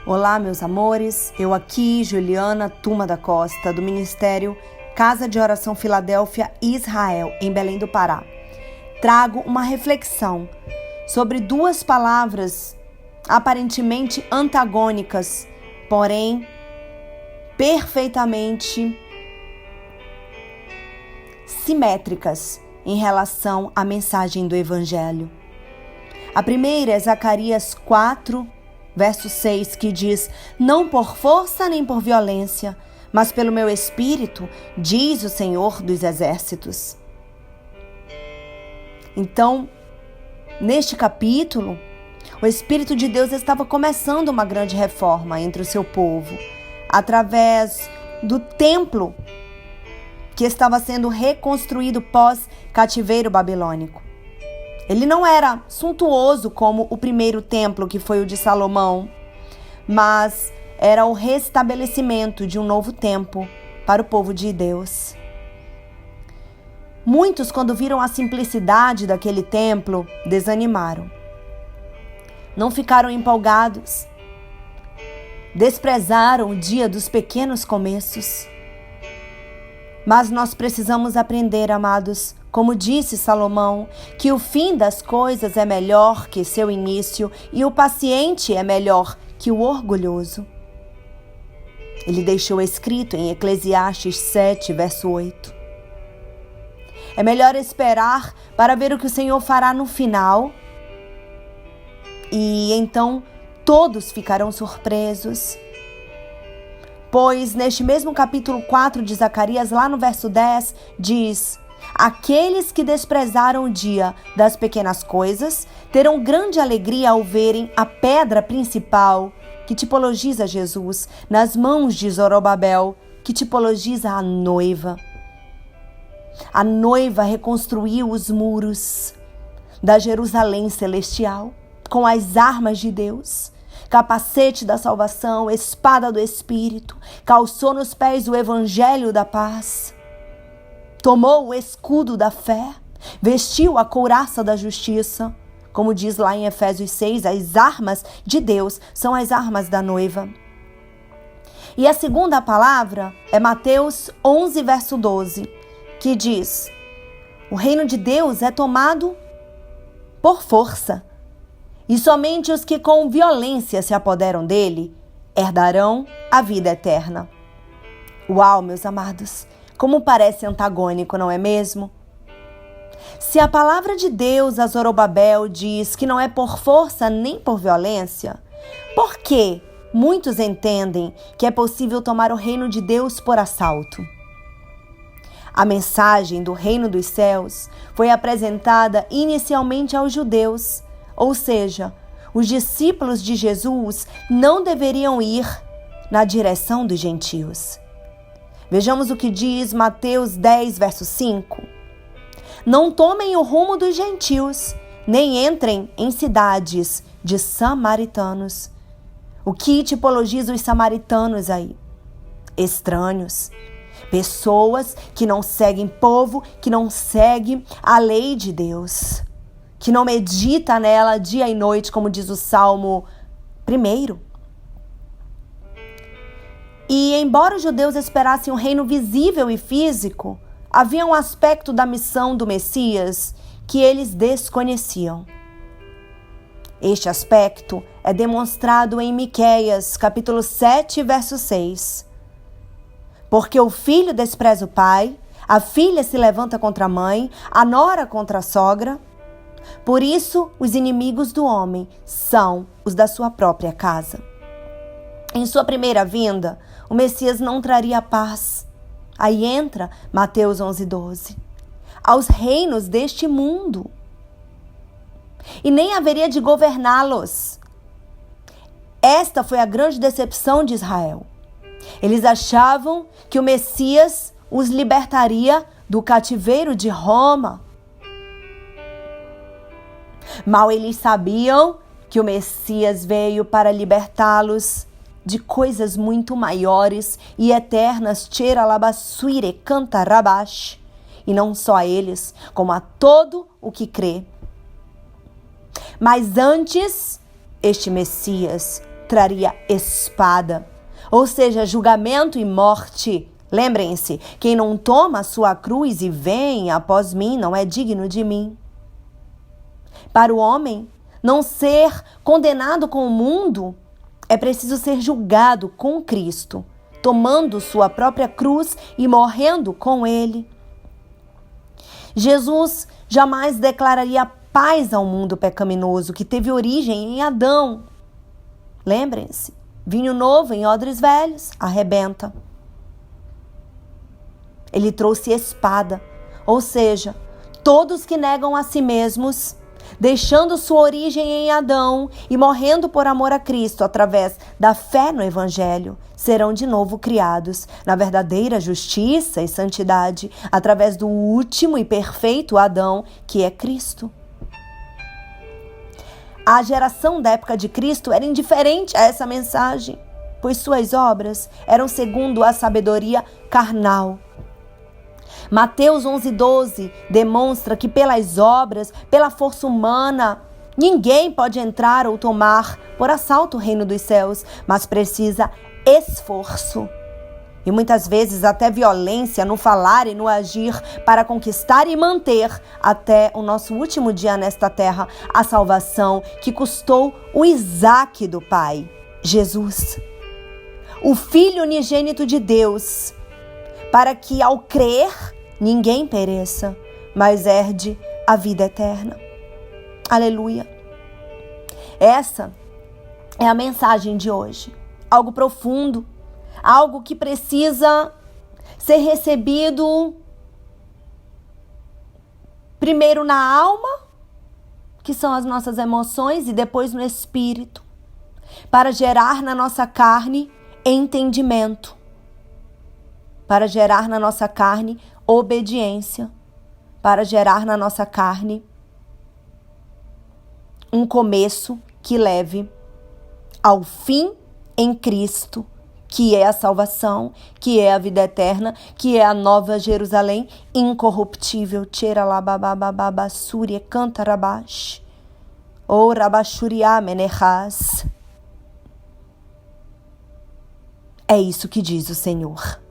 Olá, meus amores, eu aqui, Juliana Tuma da Costa, do Ministério Casa de Oração Filadélfia, Israel, em Belém do Pará. Trago uma reflexão sobre duas palavras aparentemente antagônicas, porém perfeitamente simétricas em relação à mensagem do Evangelho. A primeira é Zacarias 4, verso 6, que diz: "Não por força nem por violência, mas pelo meu espírito, diz o Senhor dos Exércitos." Então, neste capítulo, o Espírito de Deus estava começando uma grande reforma entre o seu povo, através do templo que estava sendo reconstruído pós-cativeiro babilônico. Ele não era suntuoso como o primeiro templo, que foi o de Salomão, mas era o restabelecimento de um novo tempo para o povo de Deus. Muitos, quando viram a simplicidade daquele templo, desanimaram. Não ficaram empolgados. Desprezaram o dia dos pequenos começos. Mas nós precisamos aprender, amados, como disse Salomão, que o fim das coisas é melhor que seu início e o paciente é melhor que o orgulhoso. Ele deixou escrito em Eclesiastes 7, verso 8. É melhor esperar para ver o que o Senhor fará no final, e então todos ficarão surpresos. Pois neste mesmo capítulo 4 de Zacarias, lá no verso 10, diz: "Aqueles que desprezaram o dia das pequenas coisas terão grande alegria ao verem a pedra principal", que tipologiza Jesus, nas mãos de Zorobabel, que tipologiza a noiva. A noiva reconstruiu os muros da Jerusalém celestial com as armas de Deus. Capacete da salvação, espada do Espírito, calçou nos pés o evangelho da paz, tomou o escudo da fé, vestiu a couraça da justiça. Como diz lá em Efésios 6, as armas de Deus são as armas da noiva. E a segunda palavra é Mateus 11, verso 12, que diz: "O reino de Deus é tomado por força, e somente os que com violência se apoderam dele herdarão a vida eterna." Uau, meus amados, como parece antagônico, não é mesmo? Se a palavra de Deus a Zorobabel diz que não é por força nem por violência, por que muitos entendem que é possível tomar o reino de Deus por assalto? A mensagem do reino dos céus foi apresentada inicialmente aos judeus, ou seja, os discípulos de Jesus não deveriam ir na direção dos gentios. Vejamos o que diz Mateus 10, verso 5. "Não tomem o rumo dos gentios, nem entrem em cidades de samaritanos." O que tipologiza os samaritanos aí? Estranhos. Pessoas que não seguem povo, que não seguem a lei de Deus, que não medita nela dia e noite, como diz o Salmo 1. E embora os judeus esperassem um reino visível e físico, havia um aspecto da missão do Messias que eles desconheciam. Este aspecto é demonstrado em Miqueias, capítulo 7, verso 6. "Porque o filho despreza o pai, a filha se levanta contra a mãe, a nora contra a sogra. Por isso, os inimigos do homem são os da sua própria casa." Em sua primeira vinda, o Messias não traria paz. Aí entra Mateus 11, 12. "Aos reinos deste mundo, e nem haveria de governá-los." Esta foi a grande decepção de Israel. Eles achavam que o Messias os libertaria do cativeiro de Roma. Mal eles sabiam que o Messias veio para libertá-los de coisas muito maiores e eternas, tcheralabassuire cantarabash, e não só a eles, como a todo o que crê. Mas antes, este Messias traria espada, ou seja, julgamento e morte. Lembrem-se, quem não toma a sua cruz e vem após mim não é digno de mim. Para o homem não ser condenado com o mundo, é preciso ser julgado com Cristo, tomando sua própria cruz e morrendo com ele. Jesus jamais declararia paz ao mundo pecaminoso que teve origem em Adão. Lembrem-se, vinho novo em odres velhos arrebenta. Ele trouxe espada, ou seja, todos que negam a si mesmos, deixando sua origem em Adão e morrendo por amor a Cristo através da fé no Evangelho, serão de novo criados na verdadeira justiça e santidade através do último e perfeito Adão, que é Cristo. A geração da época de Cristo era indiferente a essa mensagem, pois suas obras eram segundo a sabedoria carnal. Mateus 11:12 demonstra que pelas obras, pela força humana, ninguém pode entrar ou tomar por assalto o reino dos céus, mas precisa esforço. E muitas vezes até violência no falar e no agir para conquistar e manter até o nosso último dia nesta terra a salvação que custou o Isaque do Pai, Jesus, o Filho unigênito de Deus, para que ao crer ninguém pereça, mas herde a vida eterna. Aleluia. Essa é a mensagem de hoje. Algo profundo, algo que precisa ser recebido primeiro na alma, que são as nossas emoções, e depois no espírito, para gerar na nossa carne entendimento, para gerar na nossa carne obediência, para gerar na nossa carne um começo que leve ao fim em Cristo, que é a salvação, que é a vida eterna, que é a nova Jerusalém incorruptível. Tcheralababababasúria cantarabash. Ou rabashuriá menechas. É isso que diz o Senhor.